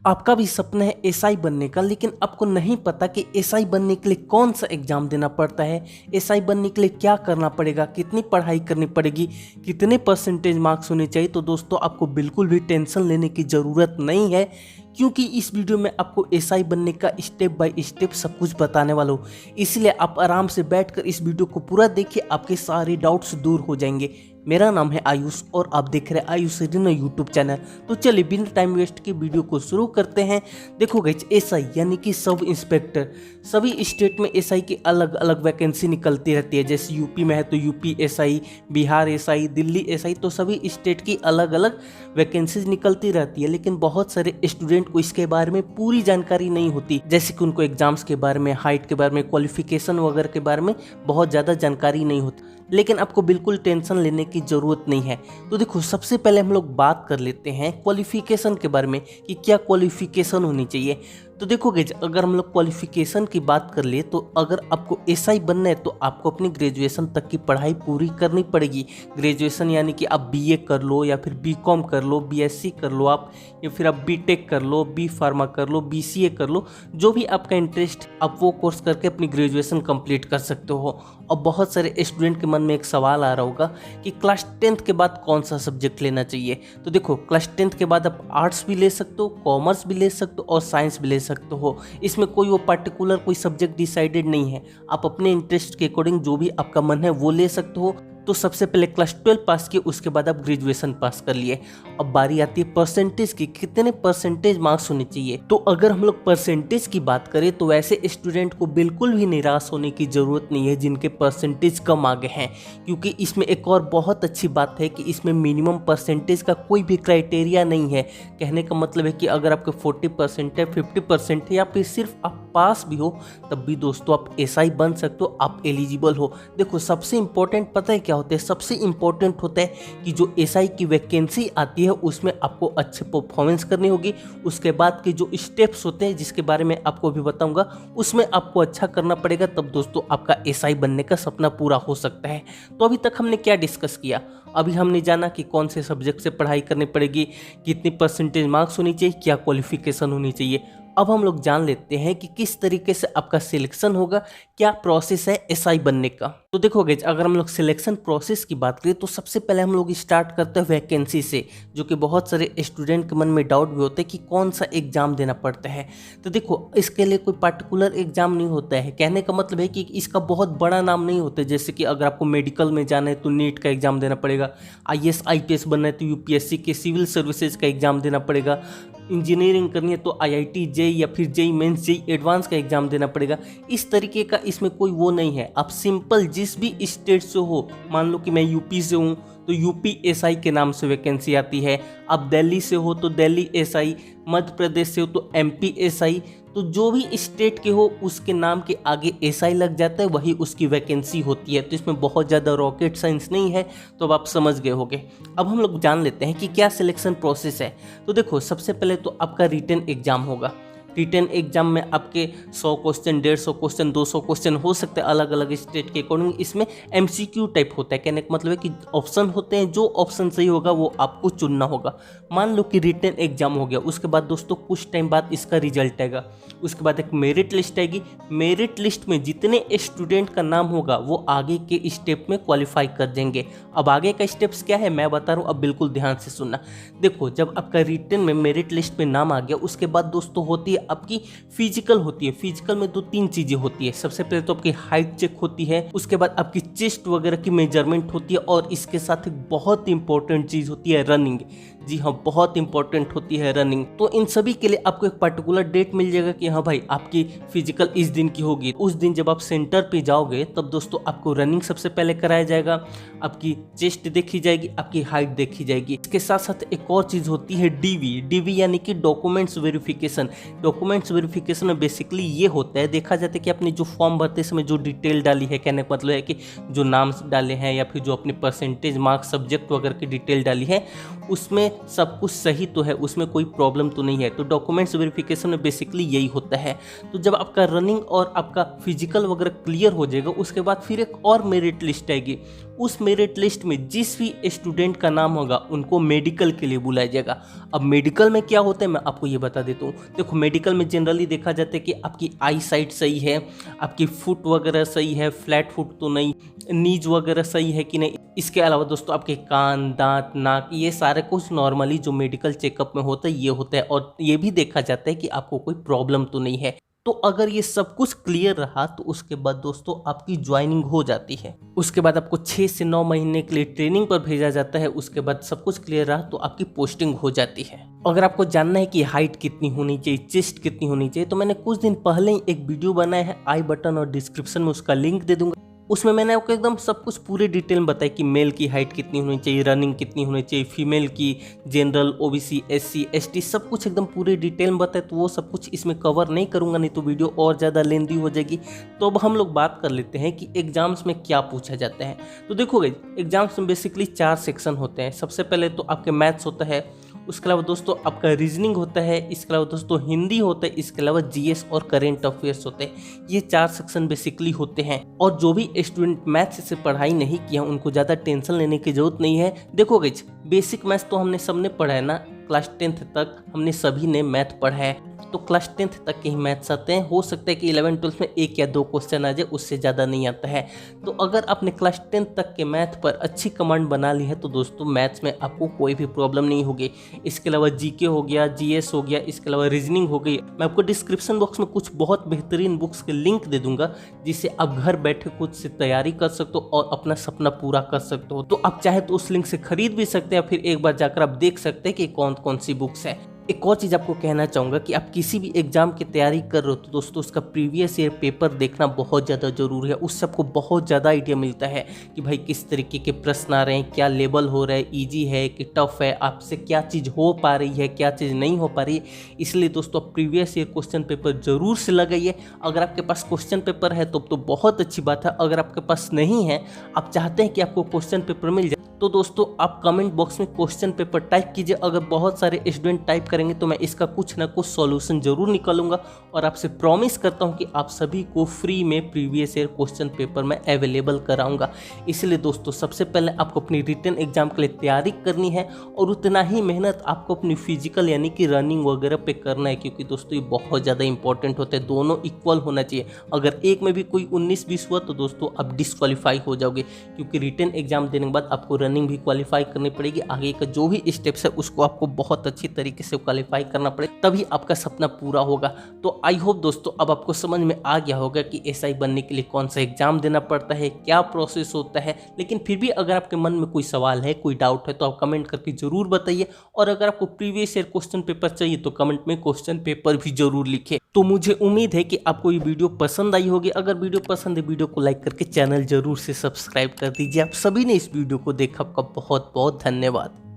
आपका भी सपना है एसआई बनने का, लेकिन आपको नहीं पता कि एसआई बनने के लिए कौन सा एग्ज़ाम देना पड़ता है, एसआई बनने के लिए क्या करना पड़ेगा, कितनी पढ़ाई करनी पड़ेगी, कितने परसेंटेज मार्क्स होने चाहिए। तो दोस्तों आपको बिल्कुल भी टेंशन लेने की ज़रूरत नहीं है, क्योंकि इस वीडियो में आपको एसआई बनने का स्टेप बाय स्टेप सब कुछ बताने वाला हूँ। इसलिए आप आराम से बैठकर इस वीडियो को पूरा देखिए, आपके सारे डाउट्स दूर हो जाएंगे। मेरा नाम है आयुष और आप देख रहे हैं आयुष रीना यूट्यूब चैनल। तो चलिए बिना टाइम वेस्ट के वीडियो को शुरू करते हैं। देखो गाइस, एसआई यानी कि सब इंस्पेक्टर, सभी स्टेट में एसआई की अलग अलग वैकेंसी निकलती रहती है। जैसे यूपी में है तो UP SI, Bihar SI, Delhi SI, तो सभी स्टेट की अलग अलग वैकेंसीज निकलती रहती है। लेकिन बहुत सारे स्टूडेंट को इसके बारे में पूरी जानकारी नहीं होती, जैसे कि उनको एग्जाम्स के बारे में, हाइट के बारे में, क्वालिफिकेशन वगैरह के बारे में बहुत ज़्यादा जानकारी नहीं होती। लेकिन आपको बिल्कुल टेंशन लेने की ज़रूरत नहीं है। तो देखो, सबसे पहले हम लोग बात कर लेते हैं क्वालिफिकेशन के बारे में कि क्या क्वालिफिकेशन होनी चाहिए। तो देखो गाइस, अगर हम लोग क्वालिफिकेशन की बात कर ले तो अगर आपको एसआई बनना है तो आपको अपनी ग्रेजुएशन तक की पढ़ाई पूरी करनी पड़ेगी। ग्रेजुएशन यानी कि आप बीए कर लो या फिर बीकॉम कर लो, बीएससी कर लो आप, या फिर आप बीटेक कर लो, बी फार्मा कर लो, बीसीए कर लो, जो भी आपका इंटरेस्ट, आप वो कोर्स करके अपनी ग्रेजुएशन कंप्लीट कर सकते हो। और बहुत सारे स्टूडेंट के मन में एक सवाल आ रहा होगा कि क्लास 10th के बाद कौन सा सब्जेक्ट लेना चाहिए। तो देखो, क्लास 10th के बाद आप आर्ट्स भी ले सकते हो, कॉमर्स भी ले सकते हो और साइंस भी ले सकते हो। इसमें कोई वो पर्टिकुलर कोई सब्जेक्ट डिसाइडेड नहीं है, आप अपने इंटरेस्ट के अकॉर्डिंग जो भी आपका मन है वो ले सकते हो। तो सबसे पहले क्लास 12 पास किए, उसके बाद आप ग्रेजुएशन पास कर लिए। अब बारी आती है परसेंटेज की, कितने परसेंटेज मार्क्स होने चाहिए। तो अगर हम लोग परसेंटेज की बात करें तो वैसे स्टूडेंट को बिल्कुल भी निराश होने की ज़रूरत नहीं है जिनके परसेंटेज कम आ गए हैं, क्योंकि इसमें एक और बहुत अच्छी बात है कि इसमें मिनिमम परसेंटेज का कोई भी क्राइटेरिया नहीं है। कहने का मतलब है कि अगर आपके 40% है, 50% है, या फिर सिर्फ आप पास भी हो, तब भी दोस्तों आप एसआई बन सकते हो, आप एलिजिबल हो। देखो, सबसे इंपॉर्टेंट पता है क्या होता है? सबसे इंपॉर्टेंट होता है कि जो एसआई की वैकेंसी आती है उसमें आपको अच्छे परफॉर्मेंस करनी होगी। उसके बाद के जो स्टेप्स होते हैं, जिसके बारे में आपको अभी बताऊंगा, उसमें आपको अच्छा करना पड़ेगा, तब दोस्तों आपका एसआई बनने का सपना पूरा हो सकता है। तो अभी तक हमने क्या डिस्कस किया? अभी हमने जाना कि कौन से सब्जेक्ट से पढ़ाई करनी पड़ेगी, कितनी परसेंटेज मार्क्स होनी चाहिए, क्या क्वालिफिकेशन होनी चाहिए। अब हम लोग जान लेते हैं कि किस तरीके से आपका सिलेक्शन होगा, क्या प्रोसेस है एसआई बनने का। तो देखो गाइस, अगर हम लोग सिलेक्शन प्रोसेस की बात करें तो सबसे पहले हम लोग स्टार्ट करते हैं वैकेंसी से, जो कि बहुत सारे स्टूडेंट के मन में डाउट भी होता है कि कौन सा एग्जाम देना पड़ता है। तो देखो, इसके लिए कोई पर्टिकुलर एग्जाम नहीं होता है। कहने का मतलब है कि इसका बहुत बड़ा नाम नहीं होता है। जैसे कि अगर आपको मेडिकल में जाना है तो नीट का एग्जाम देना पड़ेगा, आईएएस आईपीएस बनना है तो यूपीएससी के सिविल सर्विसेज का एग्जाम देना पड़ेगा, इंजीनियरिंग करनी है तो आईआईटी जेई या फिर जेई मेंस जेई एडवांस का एग्जाम देना पड़ेगा। इस तरीके का इसमें कोई वो नहीं है। आप सिंपल जिस भी स्टेट से हो, मान लो कि मैं यूपी से हूँ तो यूपी एसआई के नाम से वैकेंसी आती है। आप दिल्ली से हो तो दिल्ली एसआई, मध्य प्रदेश से हो तो एमपी एसआई। तो जो भी स्टेट के हो उसके नाम के आगे एसआई लग जाता है, वही उसकी वैकेंसी होती है। तो इसमें बहुत ज़्यादा रॉकेट साइंस नहीं है, तो अब आप समझ गए होंगे। अब हम लोग जान लेते हैं कि क्या सिलेक्शन प्रोसेस है। तो देखो, सबसे पहले तो आपका रिटन एग्जाम होगा। रिटन एग्जाम में आपके 100 क्वेश्चन, 150 क्वेश्चन, 200 क्वेश्चन हो सकते हैं अलग अलग स्टेट के अकॉर्डिंग। इसमें एमसीक्यू टाइप होता है। कहने का मतलब है कि ऑप्शन होते हैं, जो ऑप्शन सही होगा वो आपको चुनना होगा। मान लो कि रिटन एग्जाम हो गया, उसके बाद दोस्तों कुछ टाइम बाद इसका रिजल्ट आएगा। उसके बाद एक मेरिट लिस्ट आएगी। मेरिट लिस्ट में जितने स्टूडेंट का नाम होगा वो आगे के स्टेप में क्वालिफाई कर देंगे। अब आगे का स्टेप्स क्या है मैं बता रहा हूँ, अब बिल्कुल ध्यान से सुनना। देखो, जब आपका रिटन में मेरिट लिस्ट में नाम आ गया, उसके बाद दोस्तों होती है आपकी फिजिकल होती है। फिजिकल में 2-3 चीजें होती है। सबसे पहले तो आपकी हाइट चेक होती है, उसके बाद आपकी चेस्ट वगैरह की मेजरमेंट होती है, और इसके साथ एक बहुत इंपॉर्टेंट चीज होती है रनिंग। जी हाँ, बहुत इंपॉर्टेंट होती है रनिंग। तो इन सभी के लिए आपको एक पर्टिकुलर डेट मिल जाएगा कि हाँ भाई, आपकी फिजिकल इस दिन की होगी। उस दिन जब आप सेंटर पे जाओगे तब दोस्तों आपको रनिंग सबसे पहले कराया जाएगा, आपकी चेस्ट देखी जाएगी, आपकी हाइट देखी जाएगी। इसके साथ साथ एक और चीज होती है डीवी यानी कि डॉक्यूमेंट्स वेरिफिकेशन। डॉक्यूमेंट्स वेरिफिकेशन में बेसिकली ये होता है, देखा जाता है कि आपने जो फॉर्म भरते समय जो डिटेल डाली है, कहने का मतलब है कि जो नाम डाले हैं या फिर जो अपने परसेंटेज मार्क्स सब्जेक्ट वगैरह की डिटेल डाली है, उसमें सब कुछ सही तो है, उसमें कोई प्रॉब्लम तो नहीं है। तो डॉक्यूमेंट्स वेरिफिकेशन में बेसिकली यही होता है। तो जब आपका रनिंग और आपका फिजिकल वगैरह क्लियर हो जाएगा, उसके बाद फिर एक और मेरिट लिस्ट आएगी। उस मेरिट लिस्ट में जिस भी स्टूडेंट का नाम होगा उनको मेडिकल के लिए बुलाया जाएगा। अब मेडिकल में क्या होता है मैं आपको ये बता देता हूँ। देखो, मेडिकल में जनरली देखा जाता है कि आपकी आई साइट सही है, आपकी फुट वगैरह सही है, फ्लैट फुट तो नहीं, नीज वगैरह सही है कि नहीं। इसके अलावा दोस्तों आपके कान, दांत, नाक, ये सारे कुछ नॉर्मली जो मेडिकल चेकअप में होता है ये होता है। और ये भी देखा जाता है कि आपको कोई प्रॉब्लम तो नहीं है। तो अगर ये सब कुछ क्लियर रहा तो उसके बाद दोस्तों आपकी ज्वाइनिंग हो जाती है। उसके बाद आपको 6 से 9 महीने के लिए ट्रेनिंग पर भेजा जाता है। उसके बाद सब कुछ क्लियर रहा तो आपकी पोस्टिंग हो जाती है। अगर आपको जानना है कि हाइट कितनी होनी चाहिए, चेस्ट कितनी होनी चाहिए, तो मैंने कुछ दिन पहले ही एक वीडियो बनाया है, आई बटन और डिस्क्रिप्शन में उसका लिंक दे दूंगा। उसमें मैंने आपको एकदम सब कुछ पूरे डिटेल में बताया कि मेल की हाइट कितनी होनी चाहिए, रनिंग कितनी होनी चाहिए, फीमेल की, जनरल, ओबीसी, एससी, एसटी, सब कुछ एकदम पूरे डिटेल में बताया। तो वो सब कुछ इसमें कवर नहीं करूंगा, नहीं तो वीडियो और ज़्यादा लेंदी हो जाएगी। तो अब हम लोग बात कर लेते हैं कि एग्जाम्स में क्या पूछा जाता है। तो देखो गाइस, एग्जाम्स में बेसिकली 4 सेक्शन होते हैं। सबसे पहले तो आपके मैथ्स होता है, उसके अलावा दोस्तों आपका रीजनिंग होता है, इसके अलावा दोस्तों हिंदी होता है, इसके अलावा जीएस और करेंट अफेयर्स होते हैं। ये 4 सेक्शन बेसिकली होते हैं। और जो भी स्टूडेंट मैथ्स से पढ़ाई नहीं किया उनको ज़्यादा टेंशन लेने की जरूरत नहीं है। देखो गाइस, बेसिक मैथ्स तो हमने सबने पढ़ा है ना, क्लास 10th तक हमने सभी ने मैथ पढ़ा है। तो क्लास 10th तक के ही मैथ्स आते हैं। हो सकता है कि 11th 12th में 1 या 2 क्वेश्चन आ जाए, उससे ज़्यादा नहीं आता है। तो अगर आपने क्लास 10th तक के मैथ पर अच्छी कमांड बना ली है तो दोस्तों मैथ्स में आपको कोई भी प्रॉब्लम नहीं होगी। इसके अलावा जीके हो गया, जीएस हो गया, इसके अलावा रीजनिंग हो गई। मैं आपको डिस्क्रिप्शन बॉक्स में कुछ बहुत बेहतरीन बुक्स के लिंक दे दूंगा, जिससे आप घर बैठे खुद से तैयारी कर सकते हो और अपना सपना पूरा कर सकते हो। तो आप चाहे तो उस लिंक से खरीद भी सकते हैं, फिर एक बार जाकर आप देख सकते हैं कि कौन कौन सी बुक्स है। एक और चीज़ आपको कहना चाहूँगा कि आप किसी भी एग्जाम की तैयारी कर रहे हो तो दोस्तों उसका प्रीवियस ईयर पेपर देखना बहुत ज़्यादा ज़रूरी है। उससे आपको बहुत ज़्यादा आइडिया मिलता है कि भाई किस तरीके के प्रश्न आ रहे हैं, क्या लेवल हो रहा है, ईजी है कि टफ है, आपसे क्या चीज़ हो पा रही है, क्या चीज़ नहीं हो पा रही है। इसलिए दोस्तों प्रीवियस ईयर क्वेश्चन पेपर ज़रूर से लगाइए। अगर आपके पास क्वेश्चन पेपर है तो बहुत अच्छी बात है। अगर आपके पास नहीं है, आप चाहते हैं कि आपको क्वेश्चन पेपर मिल जाए, तो दोस्तों आप कमेंट बॉक्स में क्वेश्चन पेपर टाइप कीजिए। अगर बहुत सारे स्टूडेंट टाइप करेंगे तो मैं इसका कुछ ना कुछ सॉल्यूशन जरूर निकालूंगा और आपसे प्रॉमिस करता हूं कि आप सभी को फ्री में प्रीवियस ईयर क्वेश्चन पेपर मैं अवेलेबल कराऊंगा। इसलिए दोस्तों सबसे पहले आपको अपनी रिटन एग्जाम के लिए तैयारी करनी है और उतना ही मेहनत आपको अपनी फिजिकल यानी कि रनिंग वगैरह पे करना है, क्योंकि दोस्तों ये बहुत ज़्यादा इंपॉर्टेंट होता है। दोनों इक्वल होना चाहिए। अगर एक में भी कोई 19-20 हुआ तो दोस्तों आप डिस्क्वालीफाई हो जाओगे, क्योंकि रिटन एग्जाम देने के बाद आपको रनिंग भी क्वालिफाई करनी पड़ेगी। आगे का जो भी स्टेप्स है उसको आपको बहुत अच्छी तरीके से क्वालिफाई करना पड़ेगा, तभी आपका सपना पूरा होगा। तो आई होप दोस्तों अब आपको समझ में आ गया होगा कि एसआई बनने के लिए कौन सा एग्जाम देना पड़ता है, क्या प्रोसेस होता है। लेकिन फिर भी अगर आपके मन में कोई सवाल है, कोई डाउट है तो आप कमेंट करके जरूर बताइए। और अगर आपको प्रीवियस ईयर क्वेश्चन पेपर चाहिए तो कमेंट में क्वेश्चन पेपर भी जरूर लिखे। तो मुझे उम्मीद है कि आपको ये वीडियो पसंद आई होगी। अगर वीडियो पसंद है, वीडियो को लाइक करके चैनल जरूर से सब्सक्राइब कर दीजिए। आप सभी ने इस वीडियो को देखा, आपका बहुत बहुत धन्यवाद।